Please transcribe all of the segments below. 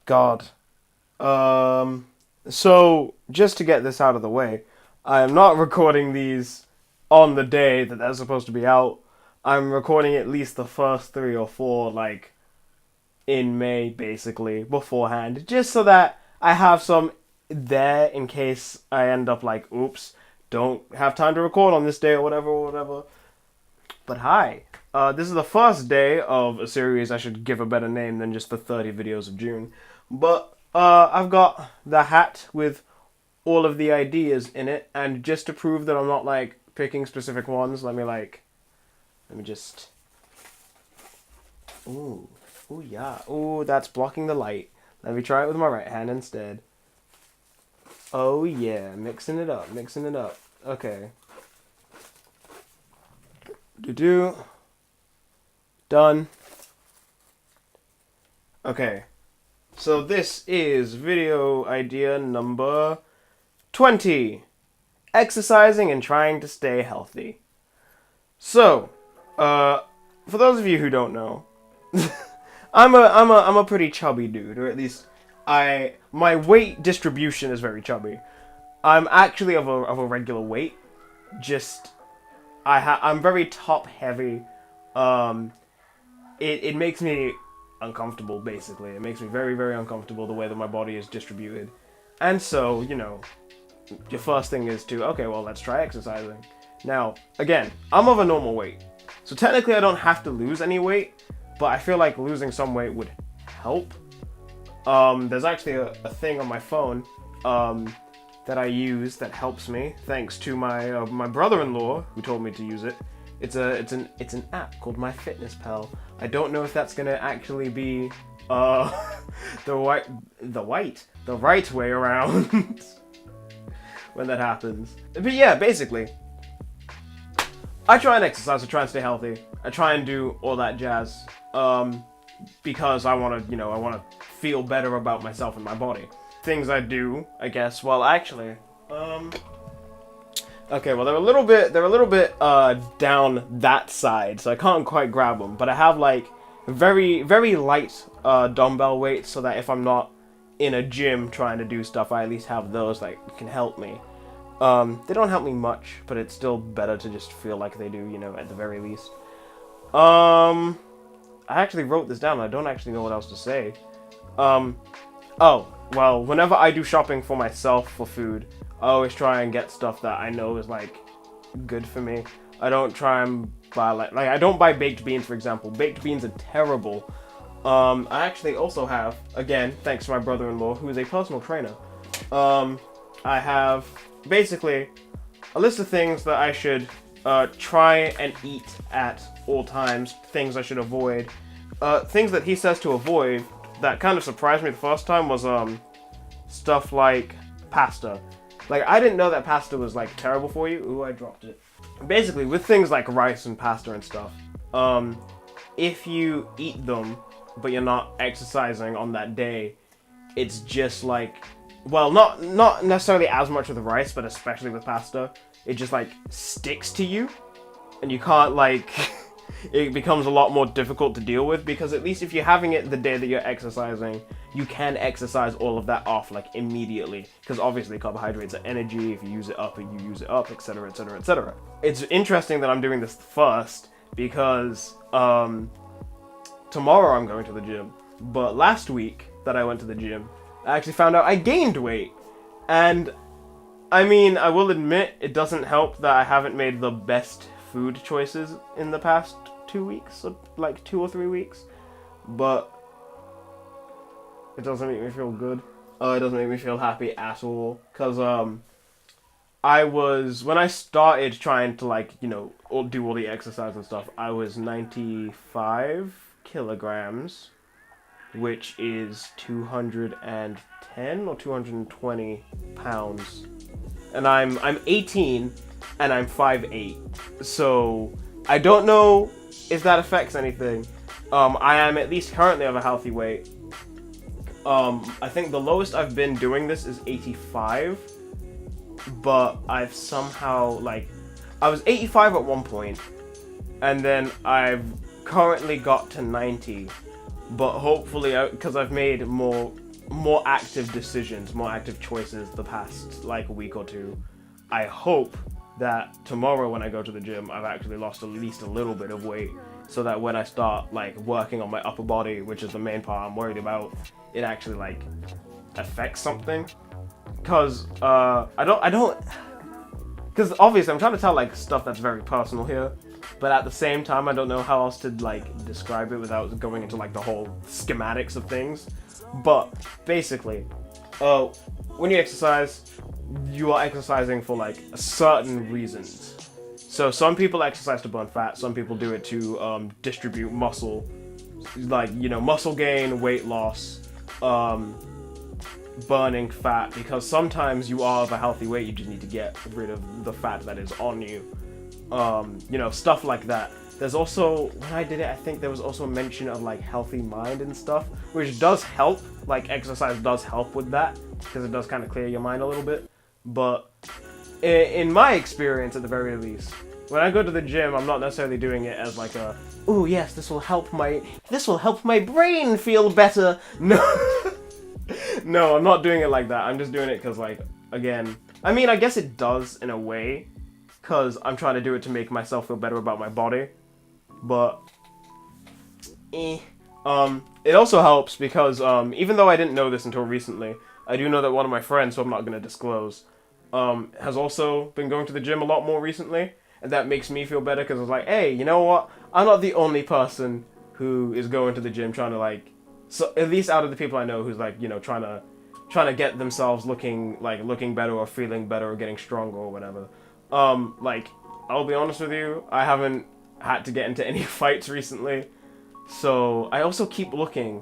God. So just to get this out of the way, I am not recording these on the day that they're supposed to be out. I'm recording at least the first three or four, like, in May, basically, beforehand, just so that I have some there in case I end up like, oops, don't have time to record on this day or whatever, or whatever. But hi, this is the first day of a series I should give a better name than just the 30 videos of June. But I've got the hat with all of the ideas in it, and just to prove that I'm not like picking specific ones, let me just. Ooh, ooh yeah, ooh that's blocking the light. Let me try it with my right hand instead. Oh yeah, mixing it up, mixing it up. Okay. Do. Done. Okay. So this is video idea number 20. Exercising and trying to stay healthy. So, for those of you who don't know, I'm a pretty chubby dude, or at least my weight distribution is very chubby. I'm actually of a regular weight. Just I'm very top heavy. It makes me uncomfortable, basically. It makes me very, very uncomfortable the way that my body is distributed. And so, your first thing is to, okay, well, let's try exercising. Now, again, I'm of a normal weight. So technically I don't have to lose any weight, but I feel like losing some weight would help. There's actually a thing on my phone that I use that helps me, thanks to my brother-in-law who told me to use it. It's an app called MyFitnessPal. I don't know if that's gonna actually be the right way around when that happens. But yeah, basically, I try and exercise. I try and stay healthy. I try and do all that jazz because I want to feel better about myself and my body. Things I do, I guess. Well, actually, okay. Well, they're a little bit down that side, so I can't quite grab them. But I have like very, very light dumbbell weights, so that if I'm not in a gym trying to do stuff, I at least have those that can help me. They don't help me much, but it's still better to just feel like they do, at the very least. I actually wrote this down. I don't actually know what else to say. Oh, well, whenever I do shopping for myself for food, I always try and get stuff that I know is, like, good for me. I don't try and buy, like I don't buy baked beans, for example. Baked beans are terrible. I actually also have, again, thanks to my brother-in-law, who is a personal trainer, I have basically a list of things that I should try and eat at all times, things I should avoid. Things that he says to avoid that kind of surprised me the first time was stuff like pasta. Like, I didn't know that pasta was like terrible for you. Ooh, I dropped it. Basically, with things like rice and pasta and stuff, if you eat them but you're not exercising on that day, it's just like, well, not necessarily as much with rice, but especially with pasta, it just like sticks to you, and you can't like it becomes a lot more difficult to deal with, because at least if you're having it the day that you're exercising, you can exercise all of that off like immediately, because obviously carbohydrates are energy. If you use it up, you use it up, etc, etc, etc. It's interesting that I'm doing this first because tomorrow I'm going to the gym, but last week that I went to the gym, I actually found out I gained weight. And I mean, I will admit, it doesn't help that I haven't made the best food choices in the past 2 weeks, or like 2 or 3 weeks, but it doesn't make me feel good. It doesn't make me feel happy at all, because when I started trying to like, do all the exercise and stuff, I was 95 kilograms, which is 210 or 220 pounds. And I'm 18 and I'm 5'8". So I don't know if that affects anything. I am at least currently of a healthy weight. I think the lowest I've been doing this is 85, but I've somehow, like, I was 85 at one point, and then I've currently got to 90, but hopefully, because I've made more more active decisions, more active choices the past like week or two. I hope that tomorrow when I go to the gym, I've actually lost at least a little bit of weight, so that when I start like working on my upper body, which is the main part I'm worried about, it actually like affects something. Cause I don't, because obviously I'm trying to tell like stuff that's very personal here, but at the same time I don't know how else to like describe it without going into like the whole schematics of things. But basically, when you exercise, you are exercising for like certain reasons. So some people exercise to burn fat, some people do it to distribute muscle, like, you know, muscle gain, weight loss, burning fat, because sometimes you are of a healthy weight, you just need to get rid of the fat that is on you. You know, stuff like that. There's also, when I did it, I think there was also a mention of like healthy mind and stuff, which does help. Like exercise does help with that, because it does kind of clear your mind a little bit. But in my experience, at the very least, when I go to the gym, I'm not necessarily doing it as like a, oh yes, this will help my brain feel better. No, no, I'm not doing it like that. I'm just doing it because, like, again, I mean, I guess it does in a way, because I'm trying to do it to make myself feel better about my body. But it also helps because even though I didn't know this until recently, I do know that one of my friends, who I'm not going to disclose, has also been going to the gym a lot more recently, and that makes me feel better because I was like, hey, you know what? I'm not the only person who is going to the gym trying to like, so at least out of the people I know who's like, you know, trying to get themselves looking better or feeling better or getting stronger or whatever. Like, I'll be honest with you, I haven't had to get into any fights recently, so I also keep looking.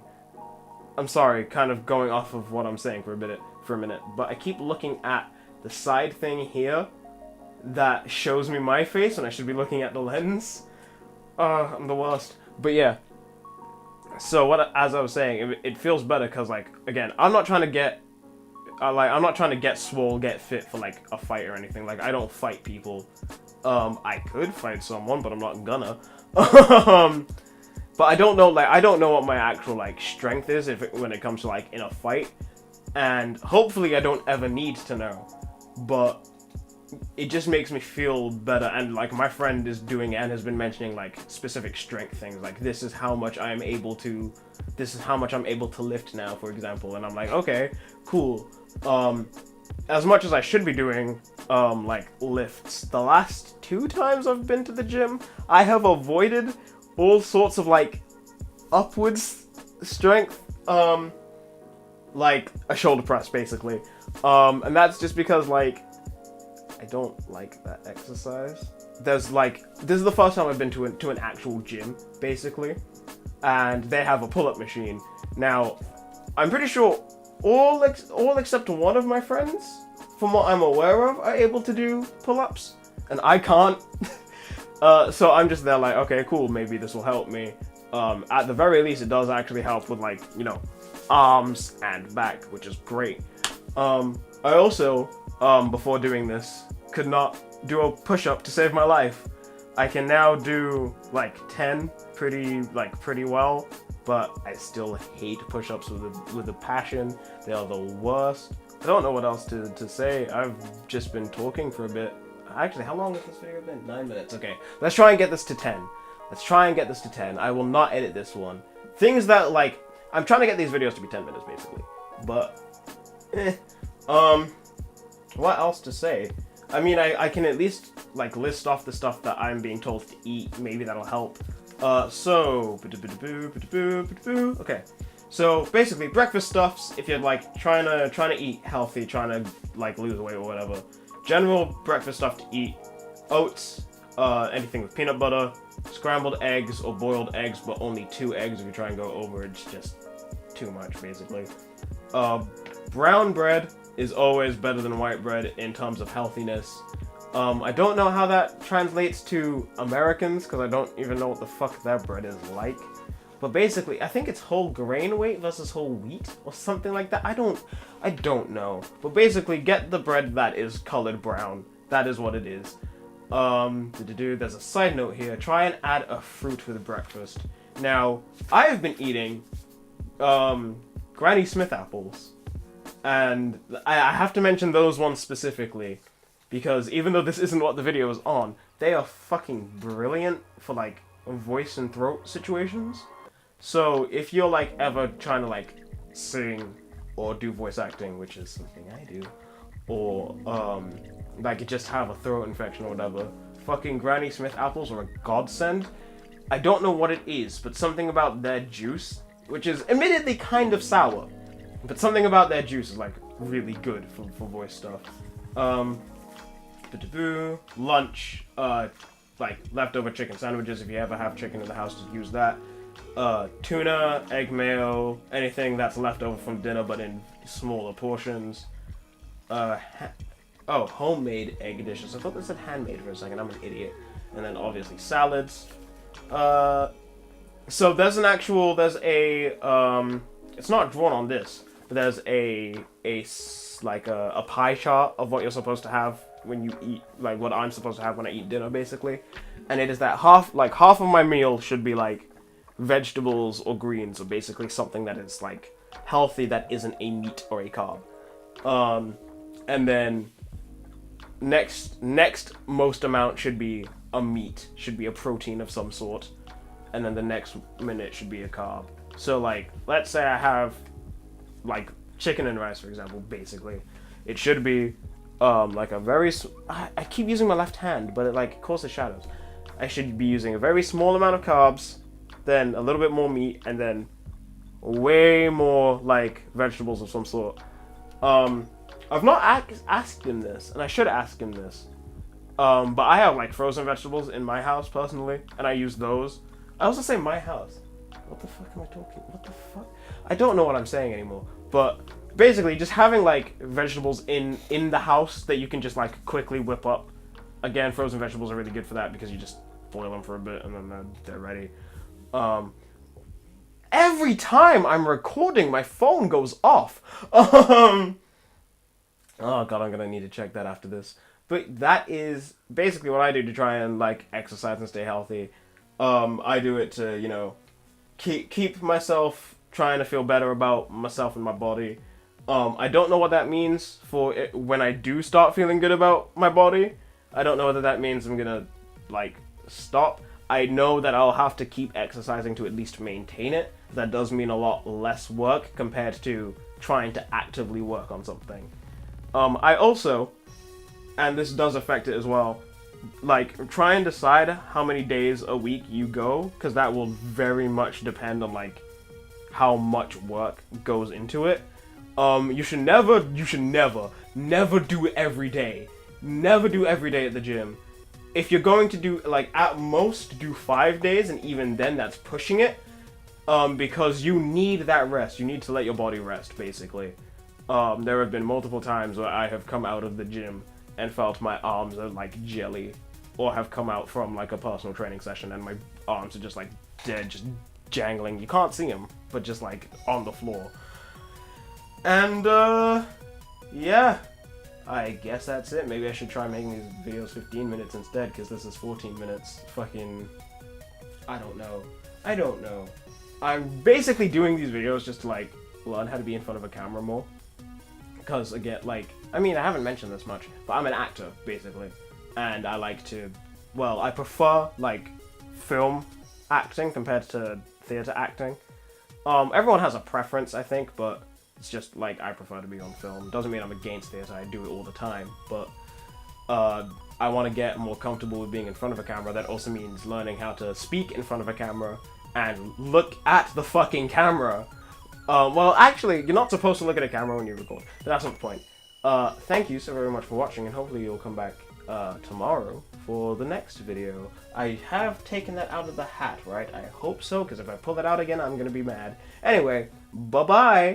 I'm sorry, kind of going off of what I'm saying for a minute, but I keep looking at the side thing here that shows me my face, and I should be looking at the lens. I'm the worst. But yeah. So as I was saying, it feels better because, like, again, I'm not trying to get, I'm not trying to get swole, get fit for like a fight or anything. Like, I don't fight people. I could fight someone, but I'm not gonna. But I don't know what my actual like strength is when it comes to like in a fight, and hopefully I don't ever need to know. But it just makes me feel better, and like my friend is doing it and has been mentioning like specific strength things, like this is how much I'm able to lift now, for example, and I'm like, okay, cool. As much as I should be doing like lifts, the last 2 times I've been to the gym, I have avoided all sorts of like upwards strength, like a shoulder press basically, and that's just because like I don't like that exercise. This is the first time I've been to an actual gym basically, and they have a pull-up machine. Now, I'm pretty sure all except one of my friends, from what I'm aware of, are able to do pull-ups, and I can't. So I'm just there like, okay, cool, maybe this will help me. At the very least, it does actually help with, like, you know, arms and back, which is great. I also, before doing this, could not do a push-up to save my life. I can now do like 10 pretty well, but I still hate push-ups with a passion. They are the worst. I don't know what else to say. I've just been talking for a bit. Actually, how long has this video been? 9 minutes. Okay, let's try and get this to 10. I will not edit this one. Things that, like, I'm trying to get these videos to be 10 minutes, basically. But, what else to say? I mean, I can at least, like, list off the stuff that I'm being told to eat. Maybe that'll help. Okay. So, basically, breakfast stuffs, if you're, like, trying to eat healthy, trying to, like, lose weight or whatever. General breakfast stuff to eat. Oats, anything with peanut butter, scrambled eggs or boiled eggs, but only 2 eggs. If you try and go over, it's just too much, basically. Brown bread is always better than white bread in terms of healthiness. I don't know how that translates to Americans, because I don't even know what the fuck their bread is like. But basically, I think it's whole grain weight versus whole wheat, or something like that. I don't know. But basically, get the bread that is colored brown. That is what it is. There's a side note here. Try and add a fruit with breakfast. Now, I have been eating, Granny Smith apples. And I have to mention those ones specifically, because even though this isn't what the video is on, they are fucking brilliant for, like, voice and throat situations. So if you're, like, ever trying to, like, sing or do voice acting, which is something I do, or, like, you just have a throat infection or whatever, fucking Granny Smith apples are a godsend. I don't know what it is, but something about their juice, which is admittedly kind of sour, but something about their juice is, like, really good for voice stuff. Lunch, like, leftover chicken sandwiches. If you ever have chicken in the house, just use that. Tuna, egg mayo, anything that's left over from dinner but in smaller portions. Homemade egg dishes. I thought they said handmade for a second. I'm an idiot. And then obviously salads. So there's a it's not drawn on this, but there's a pie chart of what you're supposed to have when you eat, like what I'm supposed to have when I eat dinner, basically. And it is that half of my meal should be like vegetables or greens, or basically something that is like healthy that isn't a meat or a carb. And then next most amount should be a meat, should be a protein of some sort, and then the next minute should be a carb. So like, let's say I have like chicken and rice, for example. Basically, it should be like a very I keep using my left hand, but it like causes shadows. I should be using a very small amount of carbs, then a little bit more meat, and then way more like vegetables of some sort. I've not asked him this, and I should ask him this. But I have like frozen vegetables in my house personally, and I use those. I also say my house. What the fuck am I talking? What the fuck? I don't know what I'm saying anymore. But basically, just having like vegetables in the house that you can just like quickly whip up. Again, frozen vegetables are really good for that because you just boil them for a bit and then they're ready. Every time I'm recording, my phone goes off. Oh god, I'm gonna need to check that after this. But that is basically what I do to try and like exercise and stay healthy. I do it to, you know, keep myself trying to feel better about myself and my body. I don't know what that means for it when I do start feeling good about my body. I don't know whether that means I'm gonna like stop. I know that I'll have to keep exercising to at least maintain it. That does mean a lot less work compared to trying to actively work on something. I also, and this does affect it as well, like try and decide how many days a week you go, because that will very much depend on like how much work goes into it. You should never do it every day. Never do every day at the gym. If you're going to do, like, at most, do 5 days, and even then, that's pushing it, because you need that rest. You need to let your body rest, basically. There have been multiple times where I have come out of the gym and felt my arms are, like, jelly, or have come out from, like, a personal training session, and my arms are just, like, dead, just jangling. You can't see them, but just, like, on the floor. And, yeah. I guess that's it. Maybe I should try making these videos 15 minutes instead, because this is 14 minutes. Fucking... I don't know. I'm basically doing these videos just to, like, learn how to be in front of a camera more. Because, again, like... I mean, I haven't mentioned this much, but I'm an actor, basically. And I like to... Well, I prefer, like, film acting compared to theatre acting. Everyone has a preference, I think, but... It's just, like, I prefer to be on film. Doesn't mean I'm against theatre, I do it all the time, but I want to get more comfortable with being in front of a camera. That also means learning how to speak in front of a camera and look at the fucking camera. Well, actually, you're not supposed to look at a camera when you record, but that's not the point. Thank you so very much for watching, and hopefully you'll come back tomorrow for the next video. I have taken that out of the hat, right? I hope so, because if I pull that out again, I'm gonna be mad. Anyway, bye-bye!